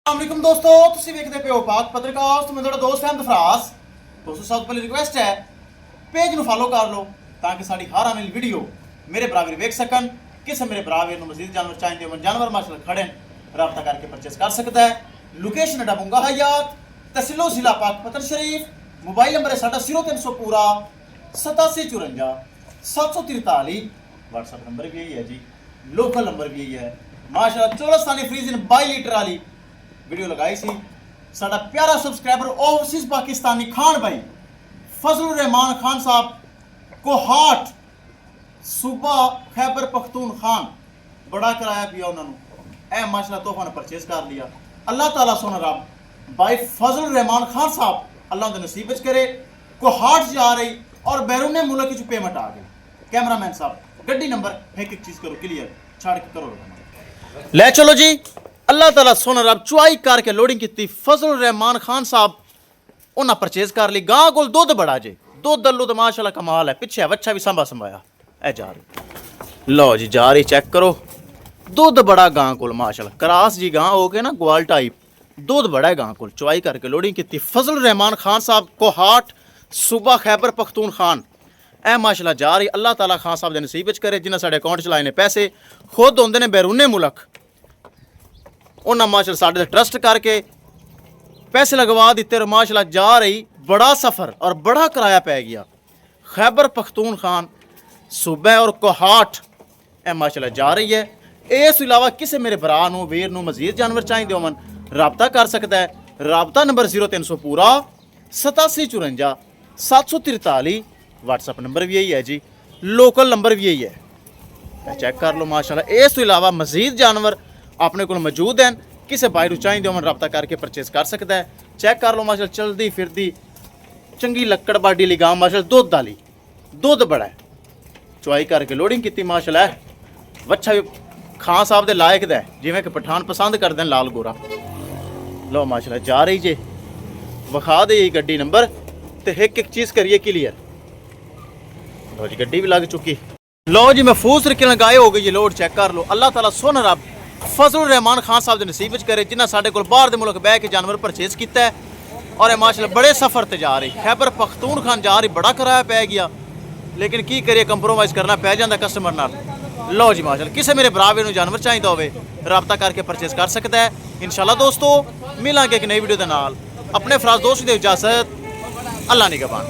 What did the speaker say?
अस्सलाम दोस्तों, ਤੁਸੀਂ ਵੇਖਦੇ ਪਿਓ ਪਾਕ ਪੱਤਰਕਾਰ ਤੇ ਮੈਂ ਤੁਹਾਡਾ ਦੋਸਤ ਅਹਿਮਦ ਫਰਾਜ਼। ਦੋਸਤੋ ਸਭ ਤੋਂ ਪਹਿਲੀ ਰਿਕੁਐਸਟ ਹੈ ਪੇਜ ਨੂੰ ਫਾਲੋ ਕਰ ਲਓ ਤਾਂ ਕਿ ਸਾਡੀ ਹਰ ਆਉਣ ਵਾਲੀ ਵੀਡੀਓ ਮੇਰੇ ਬਰਾਬਰ ਵੇਖ ਸਕਣ। ਕਿਸੇ ਮੇਰੇ ਬਰਾਬਰ ਨੂੰ ਮਜ਼ੀਦ ਜਾਨਵਰ ਚਾਹੀਦੇ ਹੋਣ, ਜਾਨਵਰ ਮਾਸ਼ਾਅੱਲਾ ਖੜੇ ਰਾਬਤਾ ਕਰਕੇ ਪਰਚੇਸ ਕਰ ਸਕਦਾ ਹੈ। ਲੋਕੇਸ਼ਨ ਹੈ ਬੰਗਾ ਹਯਾਤ, ਤਹਿਸੀਲ ਜ਼ਿਲ੍ਹਾ ਪਾਕਪਤਨ ਸ਼ਰੀਫ। मोबाइल नंबर है साढ़ा 0300 पूरा 8754 743। व्हाट्सअप नंबर भी यही है जी, लोकल नंबर भी यही है। माशाल्लाह 14 फ्रीज इन 22 लीटर वाली वीडियो लगाई सी। साडा प्यारा सब्सक्राइबर ओवरसीज पाकिस्तानी खान भाई फजलुर रहमान खान साहब कोहाट सूबा खैबर पख्तूनख्वा बड़ा कराया पिया उन्होंने ए माशाल्लाह तोहफा ने परचेज कर लिया। अल्लाह ताला सोना रब भाई फजलुर रहमान खान साहब अल्लाह के नसीब करे कोहाट जा रही और बैरून मुल्क की पेमेंट आ गई। कैमरामैन साहब गड्डी नंबर एक चीज करो क्लियर छाड़ के करो ले चलो जी। अल्लाह ताला सोना रब चुआई करके लोडिंग की फजल रहमान खान साहब उन्हें परचेज कर ली। गां को दुध बड़ा जे दुध दल्लू तो माशाल्लाह कमाल है। पिछे बच्चा भी संभा संभाया ए जा रही लो जी जा रही चेक करो दुध बड़ा गां को माशाल्लाह क्रास जी गां हो गए ना ग्वाल टाइप दुध बड़ा है गां को। चुआई करके लोडिंग की फजल रहमान खान साहब कोहाट सूबा खैबर पख्तूनख्वा ए माशाल्लाह जा रही। अल्लाह ताला खान साहब के नसीब करे जिन्हें साढ़े अकाउंट चलाए ने पैसे खुद होंगे ने बैरूने मुल्क उन्हें माशाल्लाह साढ़े ट्रस्ट करके पैसे लगवा दिते और माशाल्लाह जा रही। बड़ा सफ़र और बड़ा किराया पै गया। खैबर पख्तूनख्वा सूबा और कोहाट ए माशाल्लाह जा रही है। इस अलावा किसी मेरे भरा वीर मजीद जानवर चाहिए होवन राबता कर सकता है। राबता नंबर 0300 पूरा 8754 743। व्हाट्सअप नंबर भी यही है जी, लोकल नंबर भी यही है। चेक कर लो माशाल्लाह। इस अलावा मजीद जानवर अपने को मौजूद हैं। किसी भाई चाहिए होवन राबता करके परचेज कर सकता है। चेक कर लो माशाल्लाह चलती फिरती चंगी लक्कड़ बाडी ली गां माशाल्लाह दुध वाली दुध बड़ा है। चुआई करके लोडिंग की माशाल्लाह बच्चा भी खान साहब के लायक है जिमें कि पठान पसंद करते हैं लाल गोरा। लो माशाल्लाह जा रही जे विखा दे गड्डी नंबर तो एक चीज़ करिए क्लियर। लो जी गड्डी भी लग चुकी। लो जी महफूज तरीके लगाए हो गई लोड चेक कर लो। अल्लाह ताला सोना रब फजलुर रहमान खान साहब के नसीब करे जिन्हें साढ़े को बाहर के मुल्क बह के जानवर परचेज किया है और माशाल्लाह बड़े सफ़र से जा रही। खैबर पख्तूनख्वा जा रही बड़ा किराया पै गया लेकिन की करिए कंप्रोमाइज़ करना पै जाता कस्टमर नाल। लो जी माशाल्लाह किसी मेरे भरावे नूं जानवर चाहिए होवे राबता करके परचेज कर सकता है। इंशाल्लाह दोस्तों मिलांगे एक नई वीडियो के नाल। अपने फराज दोस्त की इजाजत अल्लाह निगहबान।